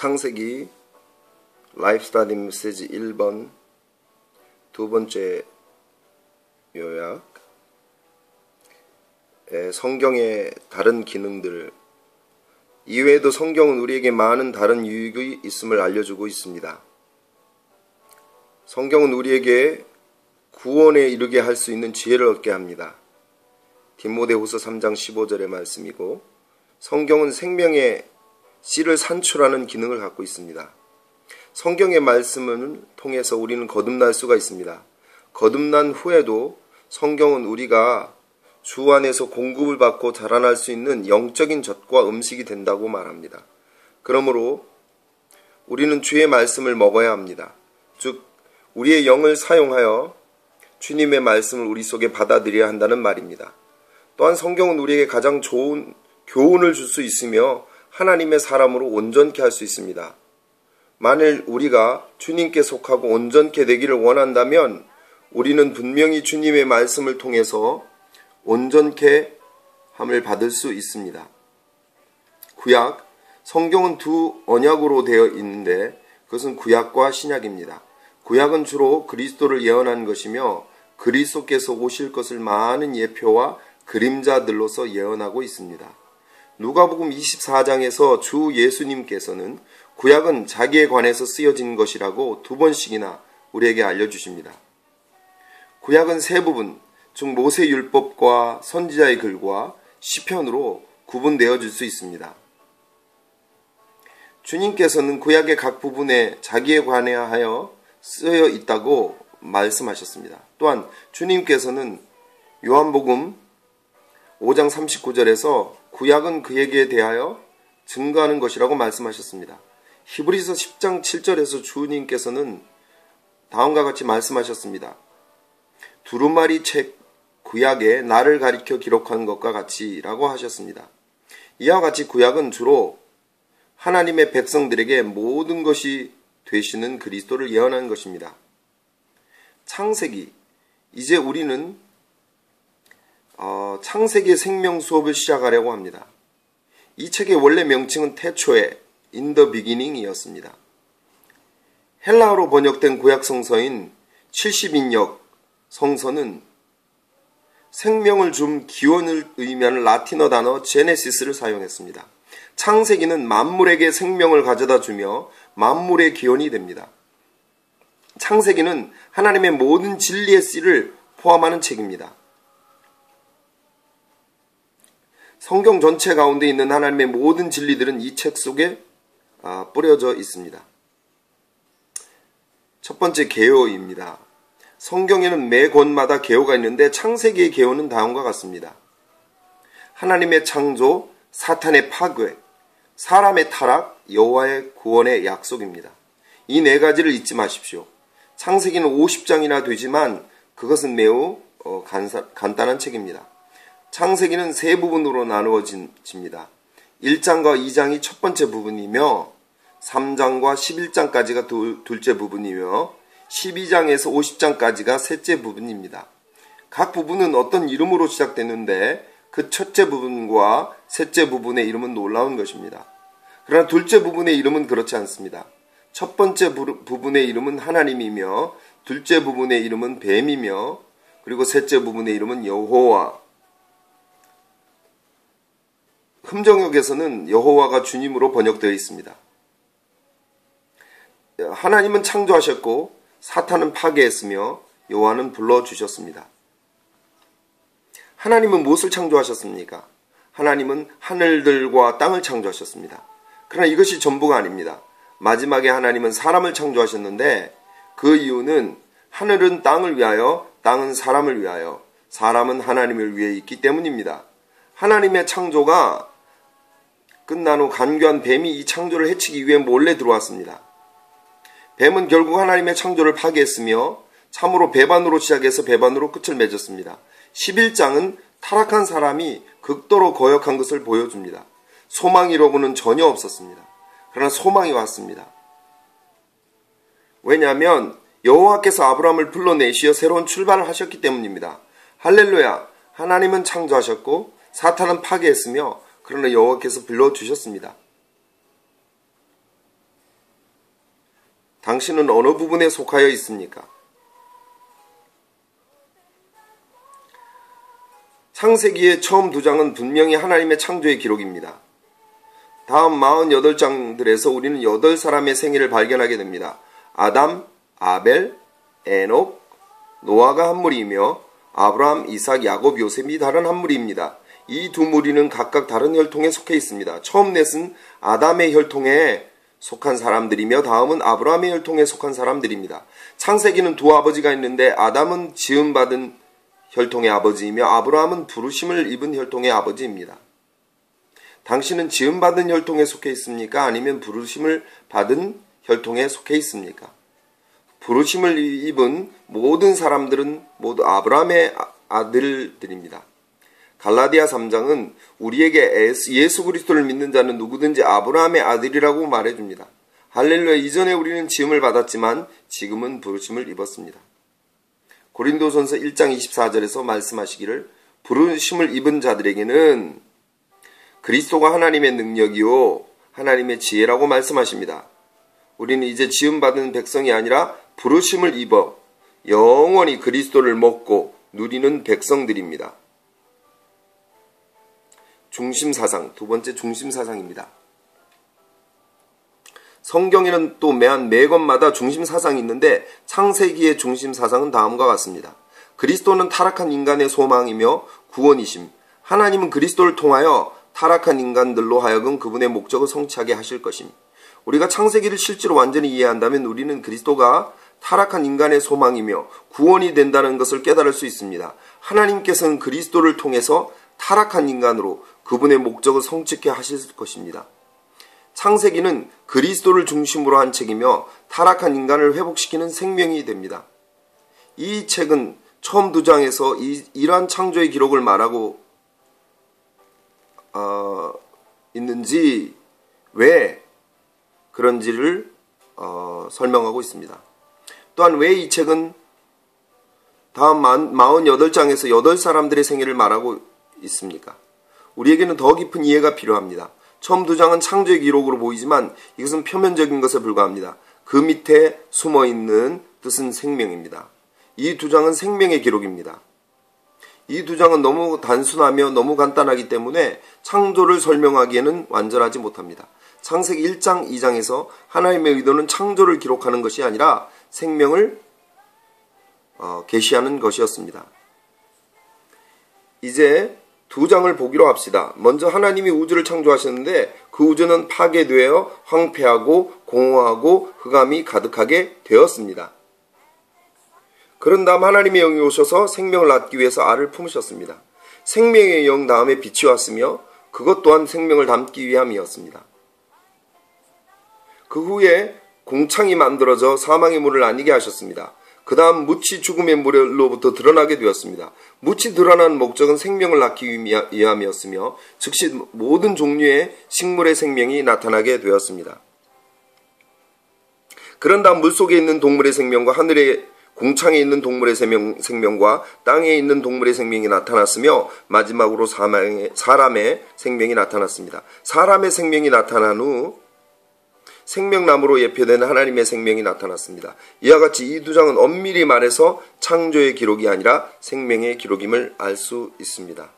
창세기 라이프 스타디 메시지 1번 두 번째 요약, 성경의 다른 기능들 이외에도 성경은 우리에게 많은 다른 유익이 있음을 알려주고 있습니다. 성경은 우리에게 구원에 이르게 할 수 있는 지혜를 얻게 합니다. 디모데후서 3장 15절의 말씀이고, 성경은 생명의 씨를 산출하는 기능을 갖고 있습니다. 성경의 말씀을 통해서 우리는 거듭날 수가 있습니다. 거듭난 후에도 성경은 우리가 주 안에서 공급을 받고 자라날 수 있는 영적인 젖과 음식이 된다고 말합니다. 그러므로 우리는 주의 말씀을 먹어야 합니다. 즉 우리의 영을 사용하여 주님의 말씀을 우리 속에 받아들여야 한다는 말입니다. 또한 성경은 우리에게 가장 좋은 교훈을 줄 수 있으며 하나님의 사람으로 온전케 할 수 있습니다. 만일 우리가 주님께 속하고 온전케 되기를 원한다면 우리는 분명히 주님의 말씀을 통해서 온전케 함을 받을 수 있습니다. 구약, 성경은 두 언약으로 되어 있는데 그것은 구약과 신약입니다. 구약은 주로 그리스도를 예언한 것이며 그리스도께서 오실 것을 많은 예표와 그림자들로서 예언하고 있습니다. 누가복음 24장에서 주 예수님께서는 구약은 자기에 관해서 쓰여진 것이라고 두 번씩이나 우리에게 알려주십니다. 구약은 세 부분, 즉 모세율법과 선지자의 글과 시편으로 구분되어질 수 있습니다. 주님께서는 구약의 각 부분에 자기에 관하여 쓰여 있다고 말씀하셨습니다. 또한 주님께서는 요한복음 5장 39절에서 구약은 그에게 대하여 증거하는 것이라고 말씀하셨습니다. 히브리서 10장 7절에서 주님께서는 다음과 같이 말씀하셨습니다. 두루마리 책 구약에 나를 가리켜 기록한 것과 같이 라고 하셨습니다. 이와 같이 구약은 주로 하나님의 백성들에게 모든 것이 되시는 그리스도를 예언하는 것입니다. 창세기, 이제 우리는 창세기의 생명 수업을 시작하려고 합니다. 이 책의 원래 명칭은 태초에 In the beginning 이었습니다. 헬라어로 번역된 구약 성서인 70인역 성서는 생명을 준 기원을 의미하는 라틴어 단어 제네시스를 사용했습니다. 창세기는 만물에게 생명을 가져다 주며 만물의 기원이 됩니다. 창세기는 하나님의 모든 진리의 씨를 포함하는 책입니다. 성경 전체 가운데 있는 하나님의 모든 진리들은 이 책 속에 뿌려져 있습니다. 첫 번째, 개요입니다. 성경에는 매 권마다 개요가 있는데 창세기의 개요는 다음과 같습니다. 하나님의 창조, 사탄의 파괴, 사람의 타락, 여호와의 구원의 약속입니다. 이 네 가지를 잊지 마십시오. 창세기는 50장이나 되지만 그것은 매우 간단한 책입니다. 창세기는 세 부분으로 나누어집니다. 1장과 2장이 첫 번째 부분이며 3장과 11장까지가 둘째 부분이며 12장에서 50장까지가 셋째 부분입니다. 각 부분은 어떤 이름으로 시작되는데 그 첫째 부분과 셋째 부분의 이름은 놀라운 것입니다. 그러나 둘째 부분의 이름은 그렇지 않습니다. 첫 번째 부분의 이름은 하나님이며 둘째 부분의 이름은 뱀이며 그리고 셋째 부분의 이름은 여호와. 흠정역에서는 여호와가 주님으로 번역되어 있습니다. 하나님은 창조하셨고 사탄은 파괴했으며 여호와는 불러주셨습니다. 하나님은 무엇을 창조하셨습니까? 하나님은 하늘들과 땅을 창조하셨습니다. 그러나 이것이 전부가 아닙니다. 마지막에 하나님은 사람을 창조하셨는데 그 이유는 하늘은 땅을 위하여, 땅은 사람을 위하여, 사람은 하나님을 위해 있기 때문입니다. 하나님의 창조가 끝난 후 간교한 뱀이 이 창조를 해치기 위해 몰래 들어왔습니다. 뱀은 결국 하나님의 창조를 파괴했으며 참으로 배반으로 시작해서 배반으로 끝을 맺었습니다. 11장은 타락한 사람이 극도로 거역한 것을 보여줍니다. 소망이라고는 전혀 없었습니다. 그러나 소망이 왔습니다. 왜냐하면 여호와께서 아브라함을 불러내시어 새로운 출발을 하셨기 때문입니다. 할렐루야! 하나님은 창조하셨고 사탄은 파괴했으며 그러나 여호와께서 불러주셨습니다. 당신은 어느 부분에 속하여 있습니까? 창세기의 처음 2장은 분명히 하나님의 창조의 기록입니다. 다음 48장들에서 우리는 8사람의 생애를 발견하게 됩니다. 아담, 아벨, 에녹, 노아가 한 무리이며 아브라함, 이삭, 야곱, 요셉이 다른 한 무리입니다. 이 두 무리는 각각 다른 혈통에 속해 있습니다. 처음 넷은 아담의 혈통에 속한 사람들이며 다음은 아브라함의 혈통에 속한 사람들입니다. 창세기는 두 아버지가 있는데 아담은 지음받은 혈통의 아버지이며 아브라함은 부르심을 입은 혈통의 아버지입니다. 당신은 지음받은 혈통에 속해 있습니까? 아니면 부르심을 받은 혈통에 속해 있습니까? 부르심을 입은 모든 사람들은 모두 아브라함의 아들들입니다. 갈라디아 3장은 우리에게 예수 그리스도를 믿는 자는 누구든지 아브라함의 아들이라고 말해줍니다. 할렐루야, 이전에 우리는 지음을 받았지만 지금은 부르심을 입었습니다. 고린도전서 1장 24절에서 말씀하시기를 부르심을 입은 자들에게는 그리스도가 하나님의 능력이요 하나님의 지혜라고 말씀하십니다. 우리는 이제 지음받은 백성이 아니라 부르심을 입어 영원히 그리스도를 먹고 누리는 백성들입니다. 중심사상, 두 번째 중심사상입니다. 성경에는 또 매 권마다 중심사상이 있는데 창세기의 중심사상은 다음과 같습니다. 그리스도는 타락한 인간의 소망이며 구원이심. 하나님은 그리스도를 통하여 타락한 인간들로 하여금 그분의 목적을 성취하게 하실 것임. 우리가 창세기를 실제로 완전히 이해한다면 우리는 그리스도가 타락한 인간의 소망이며 구원이 된다는 것을 깨달을 수 있습니다. 하나님께서는 그리스도를 통해서 타락한 인간으로 그분의 목적을 성취케 하실 것입니다. 창세기는 그리스도를 중심으로 한 책이며 타락한 인간을 회복시키는 생명이 됩니다. 이 책은 처음 2장에서 이러한 창조의 기록을 말하고 있는지 왜 그런지를 설명하고 있습니다. 또한 왜 이 책은 다음 48장에서 8사람들의 생애를 말하고 있습니까? 우리에게는 더 깊은 이해가 필요합니다. 처음 2장은 창조의 기록으로 보이지만 이것은 표면적인 것에 불과합니다. 그 밑에 숨어있는 뜻은 생명입니다. 이 2장은 생명의 기록입니다. 이 2장은 너무 단순하며 너무 간단하기 때문에 창조를 설명하기에는 완전하지 못합니다. 창세기 1장, 2장에서 하나님의 의도는 창조를 기록하는 것이 아니라 생명을 계시하는 것이었습니다. 이제 2장을 보기로 합시다. 먼저 하나님이 우주를 창조하셨는데 그 우주는 파괴되어 황폐하고 공허하고 흑암이 가득하게 되었습니다. 그런 다음 하나님의 영이 오셔서 생명을 낳기 위해서 알을 품으셨습니다. 생명의 영 다음에 빛이 왔으며 그것 또한 생명을 담기 위함이었습니다. 그 후에 공창이 만들어져 사망의 물을 나뉘게 하셨습니다. 그 다음 묻히 죽음의 물로부터 드러나게 되었습니다. 묻히 드러난 목적은 생명을 낳기 위함이었으며 즉시 모든 종류의 식물의 생명이 나타나게 되었습니다. 그런 다음 물속에 있는 동물의 생명과 하늘의 공창에 있는 동물의 생명과 땅에 있는 동물의 생명이 나타났으며 마지막으로 사람의 생명이 나타났습니다. 사람의 생명이 나타난 후 생명나무로 예표된 하나님의 생명이 나타났습니다. 이와 같이 이 2장은 엄밀히 말해서 창조의 기록이 아니라 생명의 기록임을 알 수 있습니다.